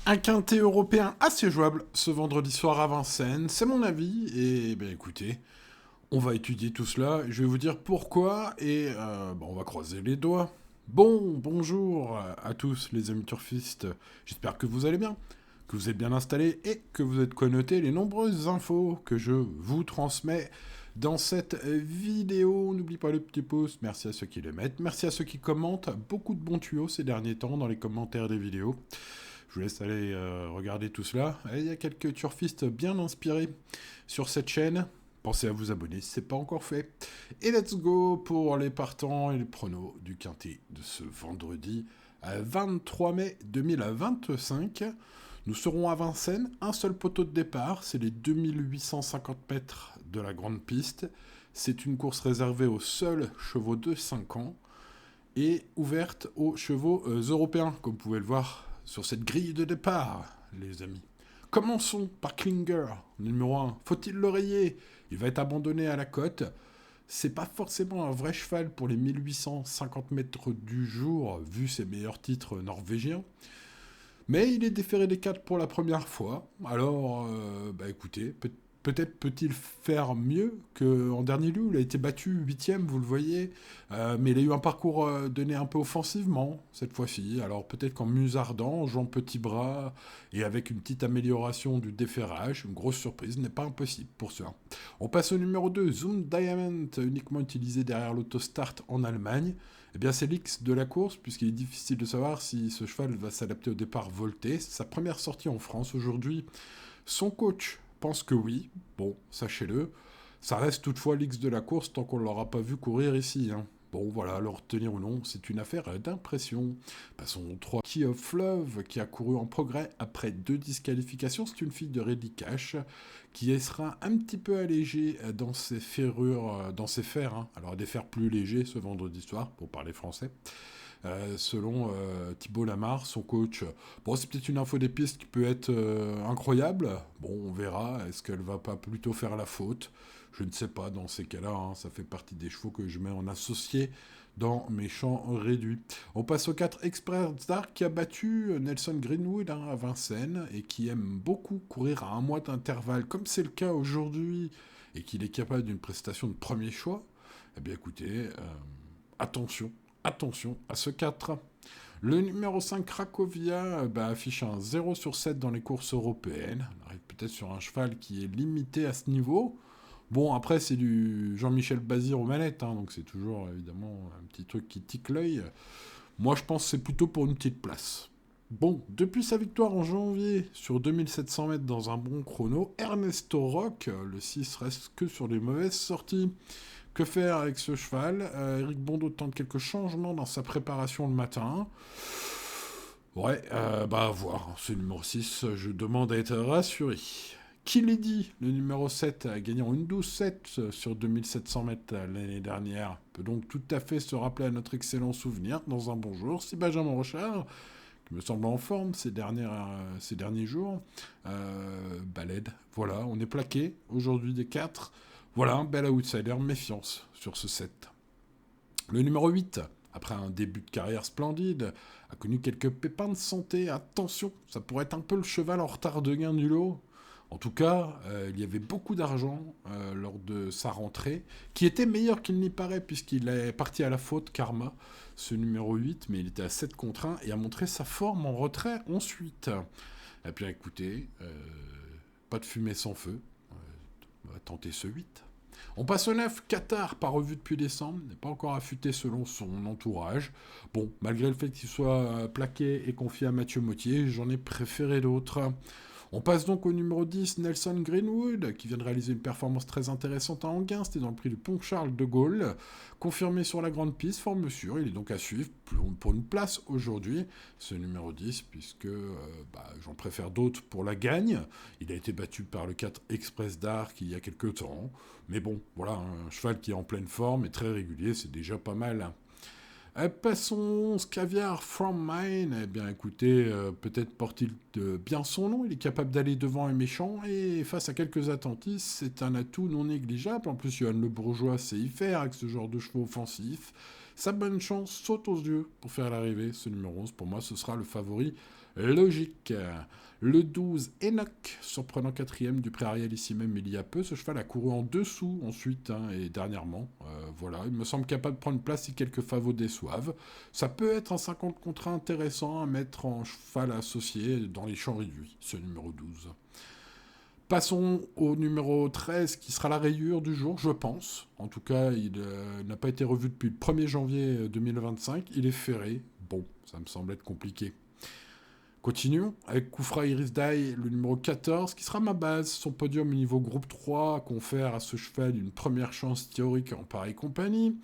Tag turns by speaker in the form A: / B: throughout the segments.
A: Un quintet européen assez jouable ce vendredi soir à Vincennes, c'est mon avis, et ben écoutez, on va étudier tout cela, je vais vous dire pourquoi, et bon, on va croiser les doigts. Bonjour à tous les amis turfistes, j'espère que vous allez bien, que vous êtes bien installés et que vous êtes connotés les nombreuses infos que je vous transmets dans cette vidéo. N'oubliez pas le petit pouce, merci à ceux qui le mettent, merci à ceux qui commentent, beaucoup de bons tuyaux ces derniers temps dans les commentaires des vidéos. Je vous laisse aller regarder tout cela. Et il y a quelques turfistes bien inspirés sur cette chaîne. Pensez à vous abonner si ce n'est pas encore fait. Et let's go pour les partants et les pronos du quintet de ce vendredi 23 mai 2025. Nous serons à Vincennes, un seul poteau de départ, c'est les 2850 mètres de la grande piste. C'est une course réservée aux seuls chevaux de 5 ans et ouverte aux chevaux européens, comme vous pouvez le voir sur cette grille de départ, les amis. Commençons par Klinger, numéro 1. Faut-il le rayer? Il va être abandonné à la côte. C'est pas forcément un vrai cheval pour les 1850 mètres du jour, vu ses meilleurs titres norvégiens. Mais il est déféré des 4 pour la première fois. Alors, bah écoutez, peut-être peut-il faire mieux qu'en dernier lieu. Il a été battu 8ème, vous le voyez. Mais il a eu un parcours donné un peu offensivement, cette fois-ci. Alors peut-être qu'en musardant, en jouant petit bras, et avec une petite amélioration du déferrage, une grosse surprise n'est pas impossible pour cela. On passe au numéro 2, Zoom Diamond, uniquement utilisé derrière l'autostart en Allemagne. Eh bien, c'est l'X de la course, puisqu'il est difficile de savoir si ce cheval va s'adapter au départ volté. C'est sa première sortie en France aujourd'hui. Son coach pense que oui. Bon, sachez-le. Ça reste toutefois l'X de la course tant qu'on ne l'aura pas vu courir ici. Hein. Bon, voilà, le retenir ou non, c'est une affaire d'impression. Passons au 3. Key of Love, qui a couru en progrès après 2 disqualifications. C'est une fille de Reddy Cash, qui sera un petit peu allégée dans ses ferrures, dans ses fers. Hein. Alors, des fers plus légers ce vendredi soir, pour parler français. Selon Thibault Lamarre, son coach. Bon, c'est peut-être une info des pistes qui peut être incroyable. Bon, on verra. Est-ce qu'elle va pas plutôt faire la faute? Je ne sais pas dans ces cas-là. Hein, ça fait partie des chevaux que je mets en associé dans mes champs réduits. On passe au 4 Express Dark qui a battu Nelson Greenwood hein, à Vincennes et qui aime beaucoup courir à un mois d'intervalle, comme c'est le cas aujourd'hui, et qu'il est capable d'une prestation de premier choix. Eh bien écoutez, attention, attention à ce 4. Le numéro 5, Cracovia, affiche un 0 sur 7 dans les courses européennes. On arrive peut-être sur un cheval qui est limité à ce niveau. Bon, après, c'est du Jean-Michel Bazir aux manettes, hein, donc c'est toujours évidemment un petit truc qui tique l'œil. Moi, je pense que c'est plutôt pour une petite place. Bon, depuis sa victoire en janvier sur 2700 mètres dans un bon chrono, Ernesto Rock, le 6, reste que sur les mauvaises sorties. Que faire avec ce cheval? Eric Bondo tente quelques changements dans sa préparation le matin. Ouais, à voir. Ce numéro 6, je demande à être rassuré. Kiledi, le numéro 7, gagnant une 12-7 sur 2700 mètres l'année dernière, peut donc tout à fait se rappeler à notre excellent souvenir dans un bon jour. Si Benjamin Rochard, qui me semble en forme ces derniers jours, balède. Voilà, on est plaqué aujourd'hui des 4. Voilà un bel outsider, méfiance sur ce set. Le numéro 8, après un début de carrière splendide, a connu quelques pépins de santé. Attention, ça pourrait être un peu le cheval en retard de gain du lot. En tout cas, il y avait beaucoup d'argent lors de sa rentrée, qui était meilleur qu'il n'y paraît, puisqu'il est parti à la faute, Karma, ce numéro 8, mais il était à 7 contre 1 et a montré sa forme en retrait ensuite. Et puis écoutez, pas de fumée sans feu, on va tenter ce 8. On passe au 9, Qatar, pas revu depuis décembre, n'est pas encore affûté selon son entourage. Bon, malgré le fait qu'il soit plaqué et confié à Mathieu Mottier, j'en ai préféré d'autres. On passe donc au numéro 10, Nelson Greenwood, qui vient de réaliser une performance très intéressante à Anguin, c'était dans le prix du Pont Charles de Gaulle. Confirmé sur la grande piste, forme sûre, il est donc à suivre pour une place aujourd'hui, ce numéro 10, puisque j'en préfère d'autres pour la gagne. Il a été battu par le 4 Express d'Arc il y a quelques temps. Mais bon, voilà, un cheval qui est en pleine forme et très régulier, c'est déjà pas mal. Passons Scaviar from Mine. Eh bien, écoutez, peut-être porte-t-il bien son nom. Il est capable d'aller devant un méchant et face à quelques attentistes, c'est un atout non négligeable. En plus, Johan Le Bourgeois sait y faire avec ce genre de chevaux offensifs. Sa bonne chance saute aux yeux pour faire l'arrivée. Ce numéro 11, pour moi, ce sera le favori logique. Le 12, Enoch, surprenant quatrième du pré Ariel ici même il y a peu. Ce cheval a couru en dessous ensuite et dernièrement. Voilà, il me semble capable de prendre place si quelques favots déçoivent. Ça peut être un 50 contre 1 intéressant à mettre en cheval associé dans les champs réduits, ce numéro 12. Passons au numéro 13 qui sera la rayure du jour, je pense. En tout cas, il n'a pas été revu depuis le 1er janvier 2025. Il est ferré. Bon, ça me semble être compliqué. Continuons avec Koufra Irisdai, le numéro 14, qui sera ma base. Son podium au niveau groupe 3 confère à ce cheval une première chance théorique en pareille compagnie.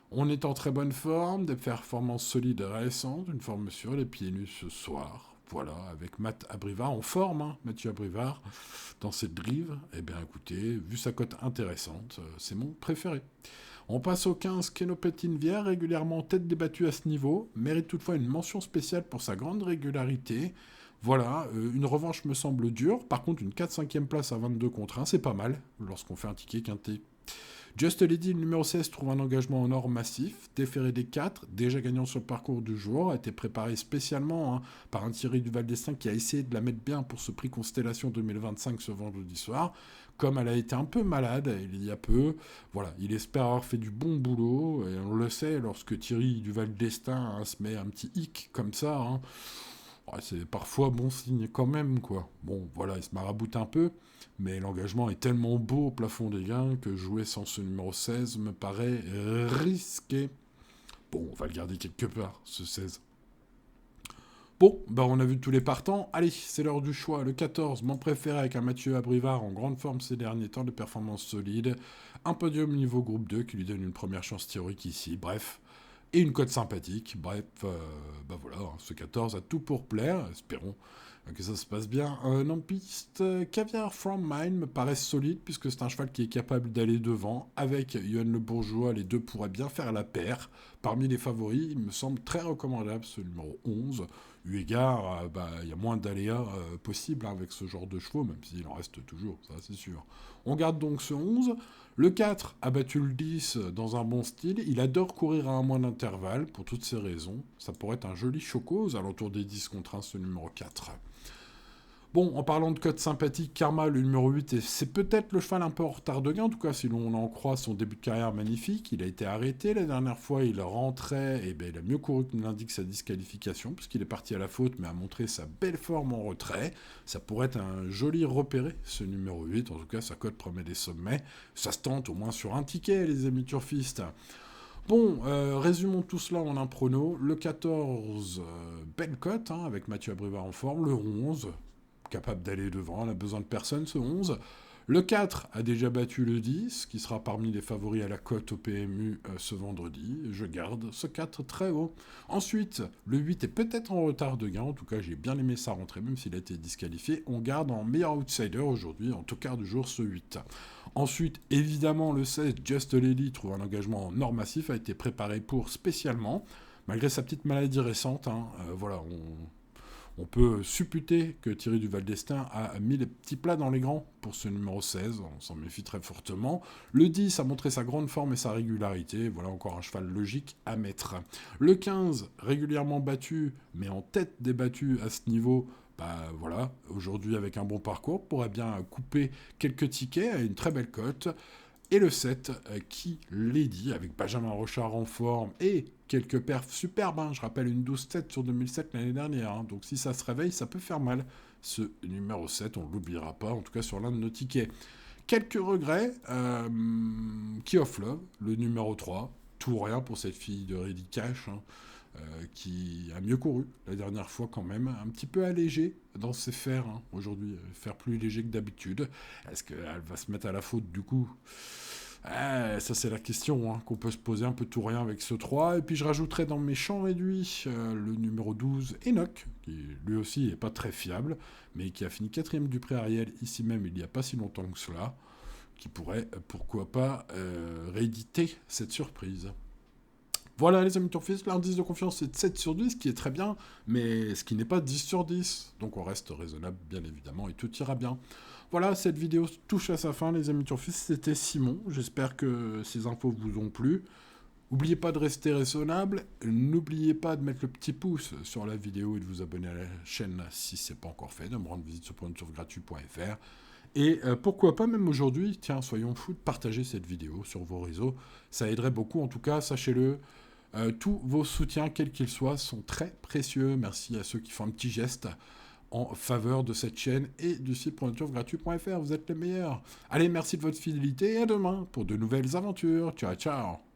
A: On est en très bonne forme, des performances solides et récentes, une forme sûre, les pieds nus ce soir. Voilà, avec Matt Abrivard en forme, hein, Mathieu Abrivard, dans cette drive. Eh bien écoutez, vu sa cote intéressante, c'est mon préféré. On passe au 15, Kenopetine Vière, régulièrement tête débattue à ce niveau, mérite toutefois une mention spéciale pour sa grande régularité. Voilà, une revanche me semble dure, par contre une 4-5e place à 22 contre 1, c'est pas mal, lorsqu'on fait un ticket quinté. Just Lady, le numéro 16, trouve un engagement en or massif, déféré des 4, déjà gagnant sur le parcours du jour, a été préparé spécialement par un Thierry Duval d'Estaing qui a essayé de la mettre bien pour ce prix Constellation 2025 ce vendredi soir. Comme elle a été un peu malade il y a peu, voilà, il espère avoir fait du bon boulot, et on le sait, lorsque Thierry Duval d'Estaing se met un petit hic comme ça, ouais, c'est parfois bon signe quand même, quoi. Bon, voilà, il se maraboute un peu, mais l'engagement est tellement beau au plafond des gains que jouer sans ce numéro 16 me paraît risqué. Bon, on va le garder quelque part, ce 16. Bon, bah on a vu tous les partants. Allez, c'est l'heure du choix. Le 14, mon préféré avec un Mathieu Abrivard en grande forme ces derniers temps, de performance solide. Un podium niveau groupe 2 qui lui donne une première chance théorique ici. Bref, et une cote sympathique. Bref, bah voilà, ce 14 a tout pour plaire. Espérons que ça se passe bien. En piste, Caviar From Mine me paraît solide puisque c'est un cheval qui est capable d'aller devant. Avec Yohan Le Bourgeois, les deux pourraient bien faire la paire. Parmi les favoris, il me semble très recommandable ce numéro 11. Eu égard, y a moins d'aléas possibles avec ce genre de chevaux, même s'il en reste toujours, ça c'est sûr. On garde donc ce 11. Le 4 a battu le 10 dans un bon style. Il adore courir à un mois d'intervalle, pour toutes ces raisons. Ça pourrait être un joli choco aux alentours des 10 contre 1, ce numéro 4. Bon, en parlant de code sympathique, Karma, le numéro 8, et c'est peut-être le cheval un peu en retard de gain, en tout cas, si l'on en croit son début de carrière magnifique. Il a été arrêté la dernière fois, il rentrait, et il a mieux couru que l'indique sa disqualification, puisqu'il est parti à la faute, mais a montré sa belle forme en retrait. Ça pourrait être un joli repéré, ce numéro 8, en tout cas, sa cote promet des sommets. Ça se tente au moins sur un ticket, les amis turfistes. Bon, résumons tout cela en un prono. Le 14, belle cote, avec Mathieu Abrivard en forme. Le 11, capable d'aller devant, on n'a besoin de personne, ce 11. Le 4 a déjà battu le 10, qui sera parmi les favoris à la cote au PMU ce vendredi. Je garde ce 4 très haut. Ensuite, le 8 est peut-être en retard de gain, en tout cas j'ai bien aimé sa rentrée, même s'il a été disqualifié. On garde en meilleur outsider aujourd'hui, en tocard du jour, ce 8. Ensuite, évidemment, le 16, Just Lady, trouve un engagement en or massif, a été préparé pour spécialement, malgré sa petite maladie récente. Voilà, on peut supputer que Thierry Duval d'Estaing a mis les petits plats dans les grands pour ce numéro 16, on s'en méfie très fortement. Le 10 a montré sa grande forme et sa régularité, voilà encore un cheval logique à mettre. Le 15, régulièrement battu, mais en tête des battus à ce niveau, voilà, aujourd'hui avec un bon parcours, pourrait bien couper quelques tickets à une très belle cote. Et le 7, qui Lady, avec Benjamin Rochard en forme et quelques perfs superbes. Je rappelle une 12-7 sur 2007 l'année dernière. Donc si ça se réveille, ça peut faire mal. Ce numéro 7, on ne l'oubliera pas, en tout cas sur l'un de nos tickets. Quelques regrets. Key of Love, le numéro 3. Tout ou rien pour cette fille de Reddy Cash, qui a mieux couru la dernière fois quand même. Un petit peu allégé dans ses fers aujourd'hui. Faire plus léger que d'habitude. Est-ce qu'elle va se mettre à la faute du coup ? Ça c'est la question qu'on peut se poser, un peu tout rien avec ce 3. Et puis je rajouterai dans mes champs réduits le numéro 12, Enoch, qui lui aussi n'est pas très fiable, mais qui a fini 4ème du pré Ariel ici même il n'y a pas si longtemps que cela, qui pourrait, pourquoi pas, rééditer cette surprise. Voilà les amis turfistes, l'indice de confiance est de 7 sur 10, ce qui est très bien, mais ce qui n'est pas 10 sur 10. Donc on reste raisonnable bien évidemment et tout ira bien. Voilà, cette vidéo touche à sa fin les amis turfistes, c'était Simon. J'espère que ces infos vous ont plu. N'oubliez pas de rester raisonnable, n'oubliez pas de mettre le petit pouce sur la vidéo et de vous abonner à la chaîne si ce n'est pas encore fait, de me rendre visite sur gratuit.fr. Et pourquoi pas même aujourd'hui, tiens, soyons fous, de partager cette vidéo sur vos réseaux. Ça aiderait beaucoup, en tout cas, sachez-le. Tous vos soutiens, quels qu'ils soient, sont très précieux. Merci à ceux qui font un petit geste en faveur de cette chaîne et du site gratuit.fr. Vous êtes les meilleurs. Allez, merci de votre fidélité et à demain pour de nouvelles aventures. Ciao, ciao.